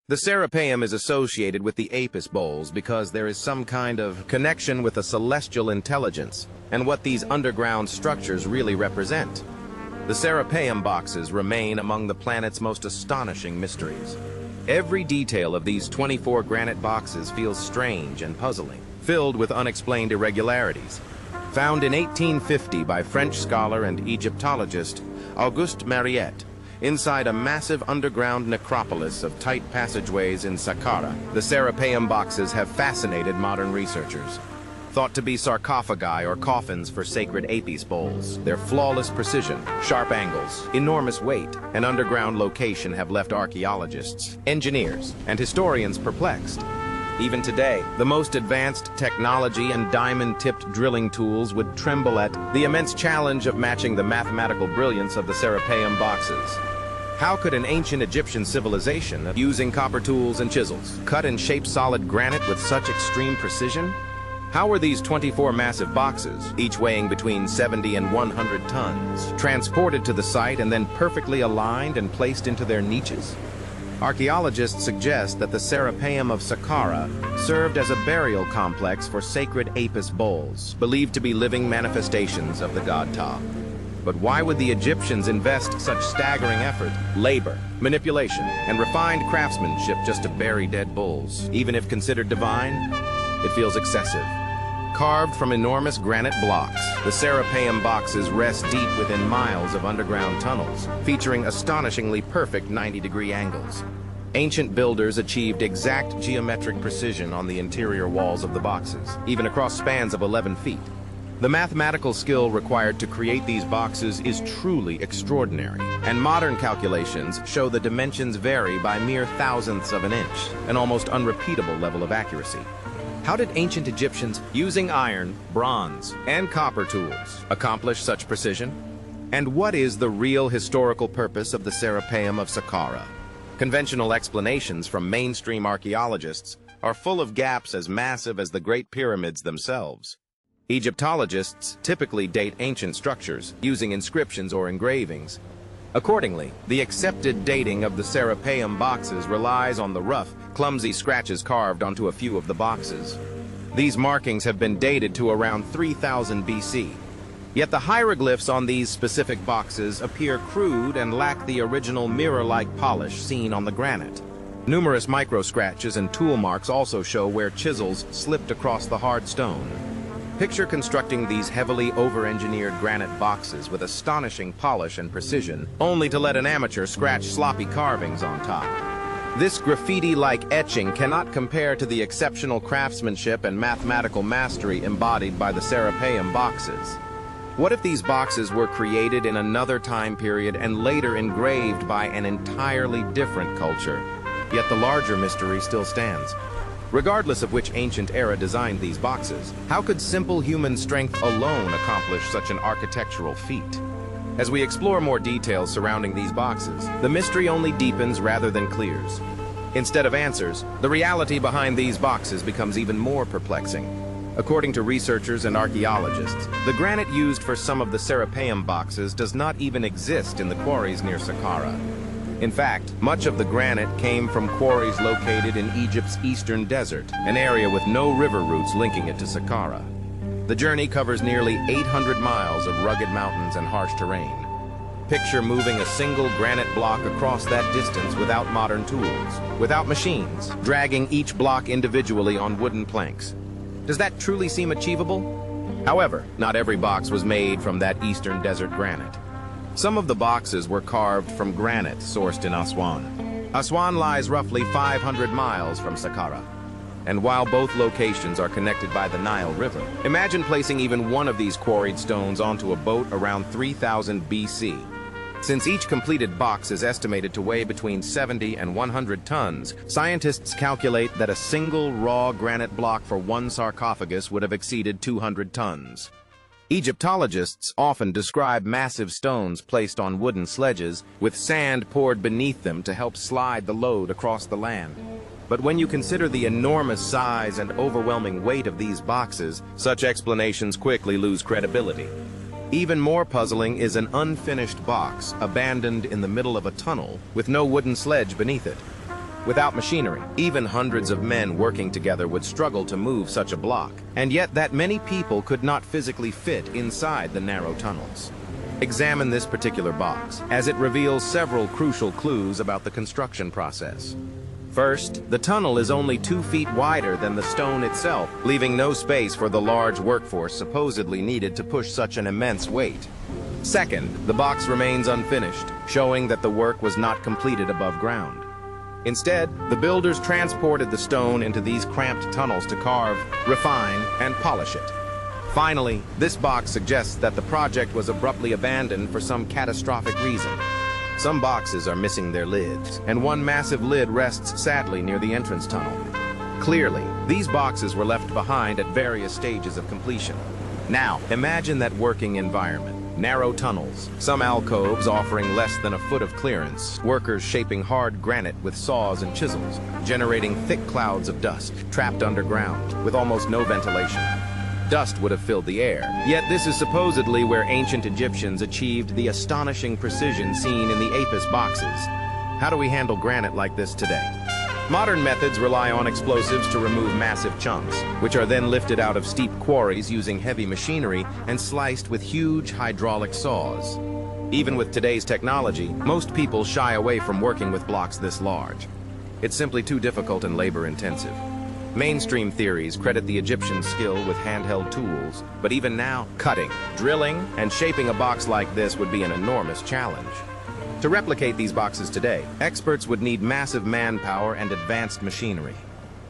The Serapeum is associated with the Apis bowls because there is some kind of connection with a celestial intelligence and what these underground structures really represent. The Serapeum boxes remain among the planet's most astonishing mysteries. Every detail of these 24 granite boxes feels strange and puzzling, filled with unexplained irregularities. Found in 1850 by French scholar and Egyptologist Auguste Mariette, inside a massive underground necropolis of tight passageways in Saqqara, the Serapeum boxes have fascinated modern researchers. Thought to be sarcophagi or coffins for sacred Apis bowls, their flawless precision, sharp angles, enormous weight, and underground location have left archaeologists, engineers, and historians perplexed. Even today, the most advanced technology and diamond-tipped drilling tools would tremble at the immense challenge of matching the mathematical brilliance of the Serapeum boxes. How could an ancient Egyptian civilization, using copper tools and chisels, cut and shape solid granite with such extreme precision? How were these 24 massive boxes, each weighing between 70 and 100 tons, transported to the site and then perfectly aligned and placed into their niches? Archaeologists suggest that the Serapeum of Saqqara served as a burial complex for sacred Apis bowls, believed to be living manifestations of the god Ptah. But why would the Egyptians invest such staggering effort, labor, manipulation, and refined craftsmanship just to bury dead bulls? Even if considered divine, it feels excessive. Carved from enormous granite blocks, the Serapeum boxes rest deep within miles of underground tunnels, featuring astonishingly perfect 90-degree angles. Ancient builders achieved exact geometric precision on the interior walls of the boxes, even across spans of 11 feet. The mathematical skill required to create these boxes is truly extraordinary, and modern calculations show the dimensions vary by mere thousandths of an inch, an almost unrepeatable level of accuracy. How did ancient Egyptians, using iron, bronze, and copper tools, accomplish such precision? And what is the real historical purpose of the Serapeum of Saqqara? Conventional explanations from mainstream archaeologists are full of gaps as massive as the Great Pyramids themselves. Egyptologists typically date ancient structures using inscriptions or engravings. Accordingly, the accepted dating of the Serapeum boxes relies on the rough, clumsy scratches carved onto a few of the boxes. These markings have been dated to around 3000 BC. Yet the hieroglyphs on these specific boxes appear crude and lack the original mirror-like polish seen on the granite. Numerous micro-scratches and tool marks also show where chisels slipped across the hard stone. Picture constructing these heavily over-engineered granite boxes with astonishing polish and precision, only to let an amateur scratch sloppy carvings on top. This graffiti-like etching cannot compare to the exceptional craftsmanship and mathematical mastery embodied by the Serapeum boxes. What if these boxes were created in another time period and later engraved by an entirely different culture? Yet the larger mystery still stands. Regardless of which ancient era designed these boxes, how could simple human strength alone accomplish such an architectural feat? As we explore more details surrounding these boxes, the mystery only deepens rather than clears. Instead of answers, the reality behind these boxes becomes even more perplexing. According to researchers and archaeologists, the granite used for some of the Serapeum boxes does not even exist in the quarries near Saqqara. In fact, much of the granite came from quarries located in Egypt's eastern desert, an area with no river routes linking it to Saqqara. The journey covers nearly 800 miles of rugged mountains and harsh terrain. Picture moving a single granite block across that distance without modern tools, without machines, dragging each block individually on wooden planks. Does that truly seem achievable? However, not every box was made from that eastern desert granite. Some of the boxes were carved from granite sourced in Aswan. Aswan lies roughly 500 miles from Saqqara. And while both locations are connected by the Nile River, imagine placing even one of these quarried stones onto a boat around 3000 BC. Since each completed box is estimated to weigh between 70 and 100 tons, scientists calculate that a single raw granite block for one sarcophagus would have exceeded 200 tons. Egyptologists often describe massive stones placed on wooden sledges, with sand poured beneath them to help slide the load across the land. But when you consider the enormous size and overwhelming weight of these boxes, such explanations quickly lose credibility. Even more puzzling is an unfinished box abandoned in the middle of a tunnel with no wooden sledge beneath it. without machinery. Even hundreds of men working together would struggle to move such a block, and yet that many people could not physically fit inside the narrow tunnels. Examine this particular box, as it reveals several crucial clues about the construction process. First, the tunnel is only 2 feet wider than the stone itself, leaving no space for the large workforce supposedly needed to push such an immense weight. Second, the box remains unfinished, showing that the work was not completed above ground. Instead, the builders transported the stone into these cramped tunnels to carve, refine, and polish it. Finally, this box suggests that the project was abruptly abandoned for some catastrophic reason. Some boxes are missing their lids, and one massive lid rests sadly near the entrance tunnel. Clearly, these boxes were left behind at various stages of completion. Now, imagine that working environment. Narrow tunnels, some alcoves offering less than a foot of clearance, workers shaping hard granite with saws and chisels, generating thick clouds of dust, trapped underground, with almost no ventilation. Dust would have filled the air, yet this is supposedly where ancient Egyptians achieved the astonishing precision seen in the Apis boxes. How do we handle granite like this today? Modern methods rely on explosives to remove massive chunks, which are then lifted out of steep quarries using heavy machinery and sliced with huge hydraulic saws. Even with today's technology, most people shy away from working with blocks this large. It's simply too difficult and labor-intensive. Mainstream theories credit the Egyptians' skill with handheld tools, but even now, cutting, drilling, and shaping a box like this would be an enormous challenge. To replicate these boxes today, experts would need massive manpower and advanced machinery.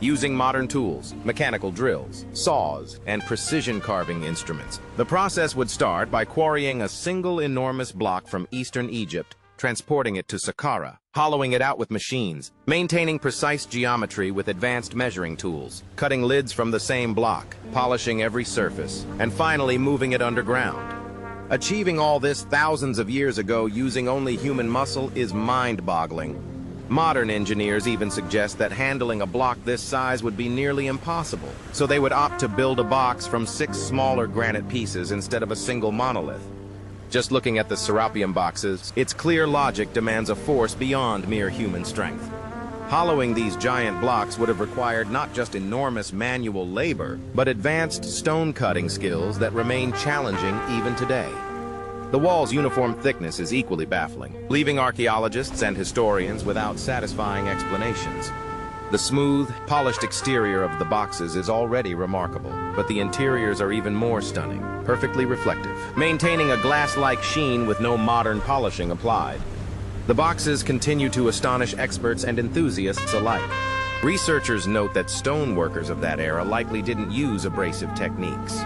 Using modern tools, mechanical drills, saws, and precision carving instruments, the process would start by quarrying a single enormous block from eastern Egypt, transporting it to Saqqara, hollowing it out with machines, maintaining precise geometry with advanced measuring tools, cutting lids from the same block, polishing every surface, and finally moving it underground. Achieving all this thousands of years ago using only human muscle is mind-boggling. Modern engineers even suggest that handling a block this size would be nearly impossible, so they would opt to build a box from 6 smaller granite pieces instead of a single monolith. Just looking at the Serapeum boxes, its clear logic demands a force beyond mere human strength. Hollowing these giant blocks would have required not just enormous manual labor, but advanced stone-cutting skills that remain challenging even today. The wall's uniform thickness is equally baffling, leaving archaeologists and historians without satisfying explanations. The smooth, polished exterior of the boxes is already remarkable, but the interiors are even more stunning, perfectly reflective, maintaining a glass-like sheen with no modern polishing applied. The boxes continue to astonish experts and enthusiasts alike. Researchers note that stone workers of that era likely didn't use abrasive techniques.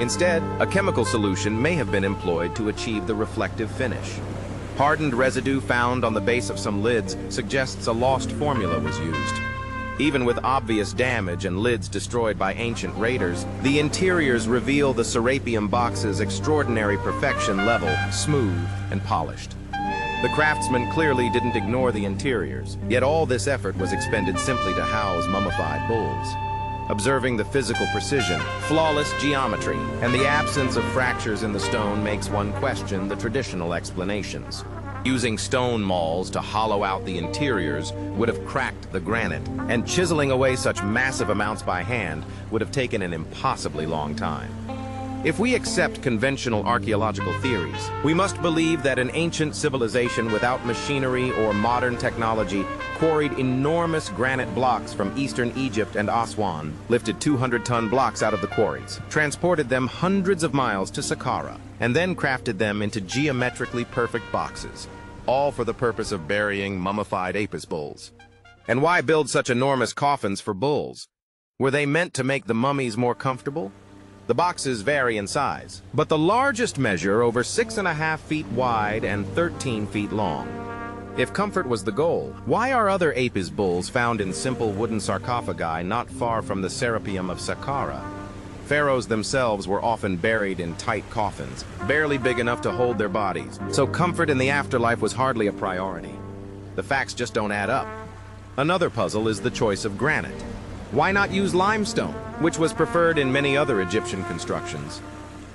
Instead, a chemical solution may have been employed to achieve the reflective finish. Hardened residue found on the base of some lids suggests a lost formula was used. Even with obvious damage and lids destroyed by ancient raiders, the interiors reveal the Serapeum box's extraordinary perfection level, smooth and polished. The craftsmen clearly didn't ignore the interiors, yet all this effort was expended simply to house mummified bulls. Observing the physical precision, flawless geometry, and the absence of fractures in the stone makes one question the traditional explanations. Using stone mauls to hollow out the interiors would have cracked the granite, and chiseling away such massive amounts by hand would have taken an impossibly long time. If we accept conventional archaeological theories, we must believe that an ancient civilization without machinery or modern technology quarried enormous granite blocks from eastern Egypt and Aswan, lifted 200-ton blocks out of the quarries, transported them hundreds of miles to Saqqara, and then crafted them into geometrically perfect boxes, all for the purpose of burying mummified Apis bulls. And why build such enormous coffins for bulls? Were they meant to make the mummies more comfortable? The boxes vary in size, but the largest measure over 6.5 feet wide and 13 feet long. If comfort was the goal, why are other Apis bulls found in simple wooden sarcophagi not far from the Serapeum of Saqqara? Pharaohs themselves were often buried in tight coffins, barely big enough to hold their bodies, so comfort in the afterlife was hardly a priority. The facts just don't add up. Another puzzle is the choice of granite. Why not use limestone, which was preferred in many other Egyptian constructions?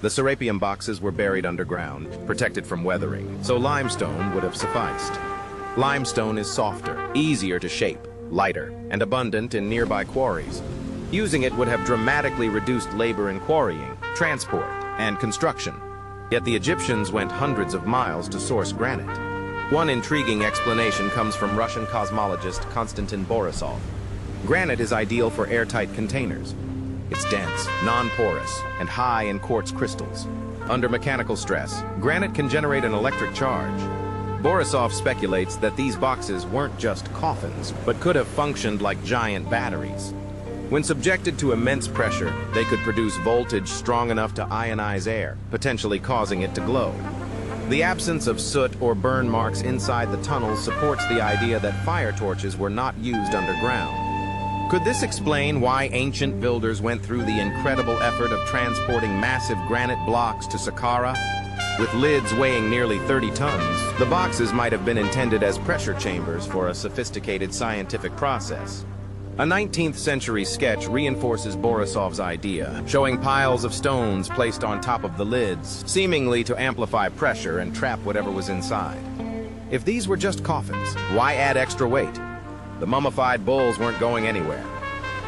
The Serapeum boxes were buried underground, protected from weathering, so limestone would have sufficed. Limestone is softer, easier to shape, lighter, and abundant in nearby quarries. Using it would have dramatically reduced labor in quarrying, transport, and construction. Yet the Egyptians went hundreds of miles to source granite. One intriguing explanation comes from Russian cosmologist Konstantin Borisov. Granite is ideal for airtight containers. It's dense, non-porous, and high in quartz crystals. Under mechanical stress, granite can generate an electric charge. Borisov speculates that these boxes weren't just coffins, but could have functioned like giant batteries. When subjected to immense pressure, they could produce voltage strong enough to ionize air, potentially causing it to glow. The absence of soot or burn marks inside the tunnels supports the idea that fire torches were not used underground. Could this explain why ancient builders went through the incredible effort of transporting massive granite blocks to Saqqara? With lids weighing nearly 30 tons, the boxes might have been intended as pressure chambers for a sophisticated scientific process. A 19th century sketch reinforces Borisov's idea, showing piles of stones placed on top of the lids, seemingly to amplify pressure and trap whatever was inside. If these were just coffins, why add extra weight? The mummified bulls weren't going anywhere.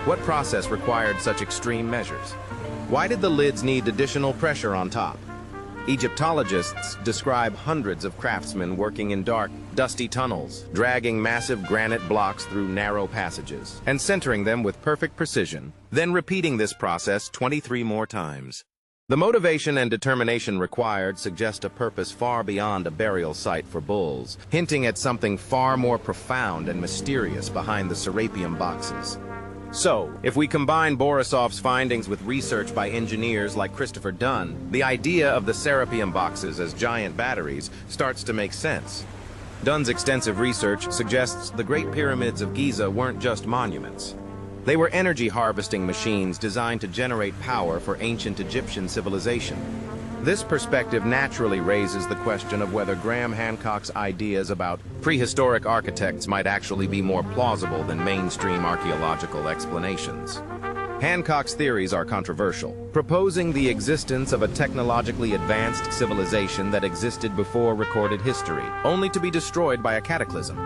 What process required such extreme measures? Why did the lids need additional pressure on top? Egyptologists describe hundreds of craftsmen working in dark, dusty tunnels, dragging massive granite blocks through narrow passages, and centering them with perfect precision, then repeating this process 23 more times. The motivation and determination required suggest a purpose far beyond a burial site for bulls, hinting at something far more profound and mysterious behind the Serapeum boxes. So, if we combine Borisov's findings with research by engineers like Christopher Dunn, the idea of the Serapeum boxes as giant batteries starts to make sense. Dunn's extensive research suggests the Great Pyramids of Giza weren't just monuments. They were energy-harvesting machines designed to generate power for ancient Egyptian civilization. This perspective naturally raises the question of whether Graham Hancock's ideas about prehistoric architects might actually be more plausible than mainstream archaeological explanations. Hancock's theories are controversial, proposing the existence of a technologically advanced civilization that existed before recorded history, only to be destroyed by a cataclysm.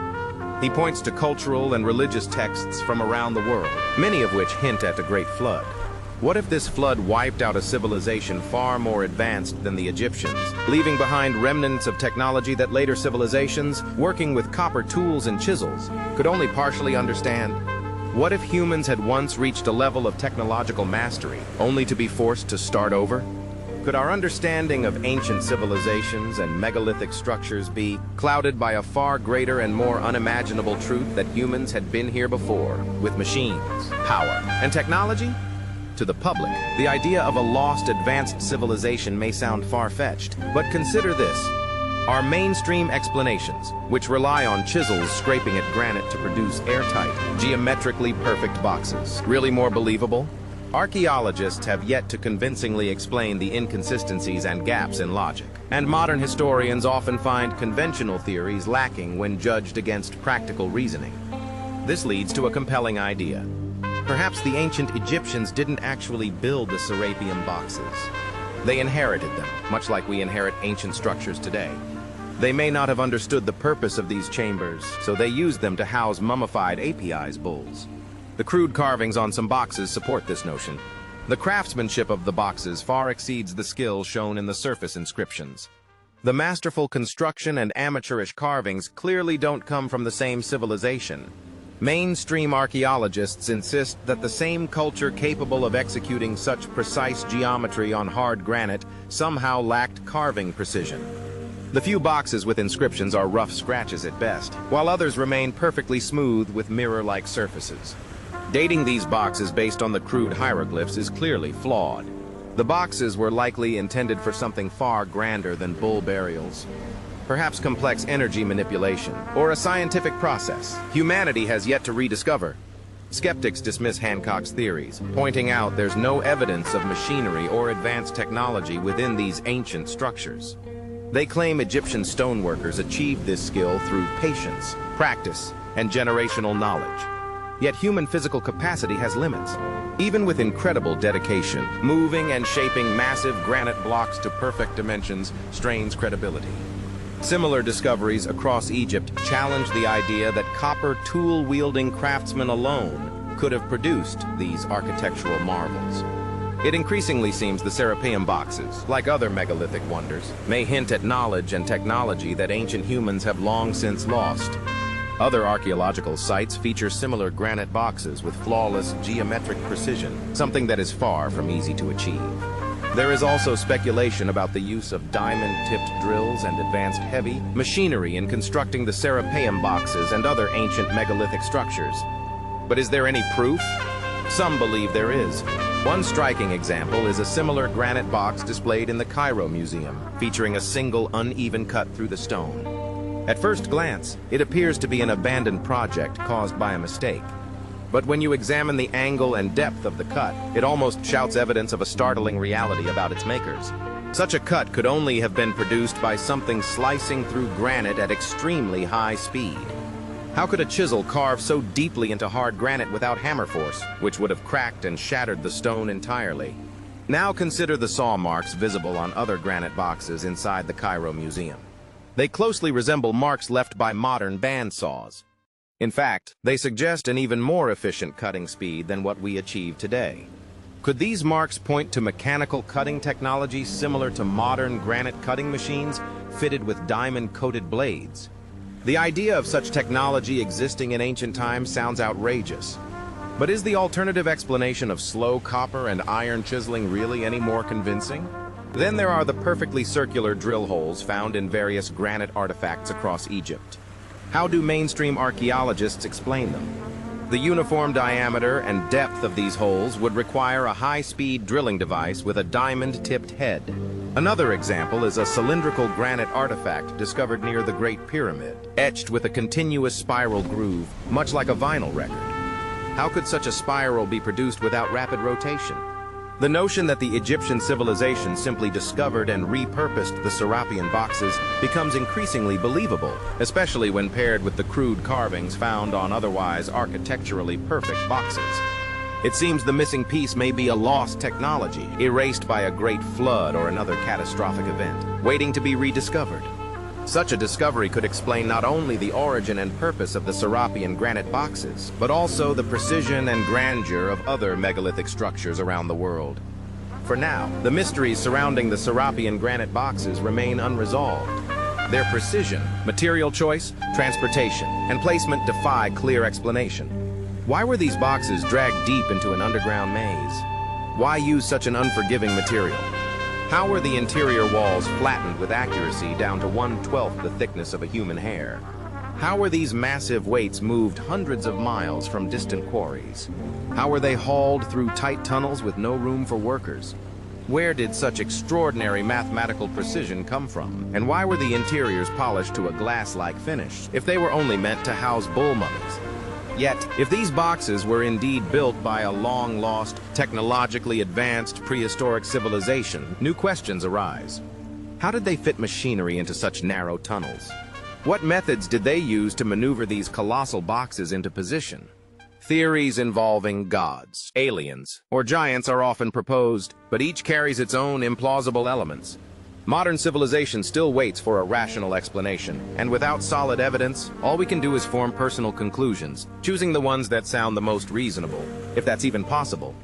He points to cultural and religious texts from around the world, many of which hint at a great flood. What if this flood wiped out a civilization far more advanced than the Egyptians, leaving behind remnants of technology that later civilizations, working with copper tools and chisels, could only partially understand? What if humans had once reached a level of technological mastery, only to be forced to start over? Could our understanding of ancient civilizations and megalithic structures be clouded by a far greater and more unimaginable truth that humans had been here before, with machines, power, and technology? To the public, the idea of a lost advanced civilization may sound far-fetched, but consider this. Are mainstream explanations, which rely on chisels scraping at granite to produce airtight, geometrically perfect boxes, really more believable? Archaeologists have yet to convincingly explain the inconsistencies and gaps in logic, and modern historians often find conventional theories lacking when judged against practical reasoning. This leads to a compelling idea. Perhaps the ancient Egyptians didn't actually build the Serapeum boxes. They inherited them, much like we inherit ancient structures today. They may not have understood the purpose of these chambers, so they used them to house mummified Apis bulls. The crude carvings on some boxes support this notion. The craftsmanship of the boxes far exceeds the skill shown in the surface inscriptions. The masterful construction and amateurish carvings clearly don't come from the same civilization. Mainstream archaeologists insist that the same culture capable of executing such precise geometry on hard granite somehow lacked carving precision. The few boxes with inscriptions are rough scratches at best, while others remain perfectly smooth with mirror-like surfaces. Dating these boxes based on the crude hieroglyphs is clearly flawed. The boxes were likely intended for something far grander than bull burials. Perhaps complex energy manipulation, or a scientific process humanity has yet to rediscover. Skeptics dismiss Hancock's theories, pointing out there's no evidence of machinery or advanced technology within these ancient structures. They claim Egyptian stoneworkers achieved this skill through patience, practice, and generational knowledge. Yet human physical capacity has limits. Even with incredible dedication, moving and shaping massive granite blocks to perfect dimensions strains credibility. Similar discoveries across Egypt challenge the idea that copper tool-wielding craftsmen alone could have produced these architectural marvels. It increasingly seems the Serapeum boxes, like other megalithic wonders, may hint at knowledge and technology that ancient humans have long since lost. Other archaeological sites feature similar granite boxes with flawless geometric precision, something that is far from easy to achieve. There is also speculation about the use of diamond-tipped drills and advanced heavy machinery in constructing the Serapeum boxes and other ancient megalithic structures. But is there any proof? Some believe there is. One striking example is a similar granite box displayed in the Cairo Museum, featuring a single uneven cut through the stone. At first glance, it appears to be an abandoned project caused by a mistake. But when you examine the angle and depth of the cut, it almost shouts evidence of a startling reality about its makers. Such a cut could only have been produced by something slicing through granite at extremely high speed. How could a chisel carve so deeply into hard granite without hammer force, which would have cracked and shattered the stone entirely? Now consider the saw marks visible on other granite boxes inside the Cairo Museum. They closely resemble marks left by modern band saws. In fact, they suggest an even more efficient cutting speed than what we achieve today. Could these marks point to mechanical cutting technology similar to modern granite cutting machines fitted with diamond-coated blades? The idea of such technology existing in ancient times sounds outrageous. But is the alternative explanation of slow copper and iron chiseling really any more convincing? Then there are the perfectly circular drill holes found in various granite artifacts across Egypt. How do mainstream archaeologists explain them? The uniform diameter and depth of these holes would require a high-speed drilling device with a diamond-tipped head. Another example is a cylindrical granite artifact discovered near the Great Pyramid, etched with a continuous spiral groove, much like a vinyl record. How could such a spiral be produced without rapid rotation? The notion that the Egyptian civilization simply discovered and repurposed the Serapeum boxes becomes increasingly believable, especially when paired with the crude carvings found on otherwise architecturally perfect boxes. It seems the missing piece may be a lost technology, erased by a great flood or another catastrophic event, waiting to be rediscovered. Such a discovery could explain not only the origin and purpose of the Serapeum granite boxes, but also the precision and grandeur of other megalithic structures around the world. For now, the mysteries surrounding the Serapeum granite boxes remain unresolved. Their precision, material choice, transportation, and placement defy clear explanation. Why were these boxes dragged deep into an underground maze? Why use such an unforgiving material? How were the interior walls flattened with accuracy down to 1/12 the thickness of a human hair? How were these massive weights moved hundreds of miles from distant quarries? How were they hauled through tight tunnels with no room for workers? Where did such extraordinary mathematical precision come from? And why were the interiors polished to a glass-like finish if they were only meant to house bull mummies? Yet, if these boxes were indeed built by a long-lost, technologically advanced prehistoric civilization, new questions arise. How did they fit machinery into such narrow tunnels? What methods did they use to maneuver these colossal boxes into position? Theories involving gods, aliens, or giants are often proposed, but each carries its own implausible elements. Modern civilization still waits for a rational explanation, and without solid evidence, all we can do is form personal conclusions, choosing the ones that sound the most reasonable, if that's even possible.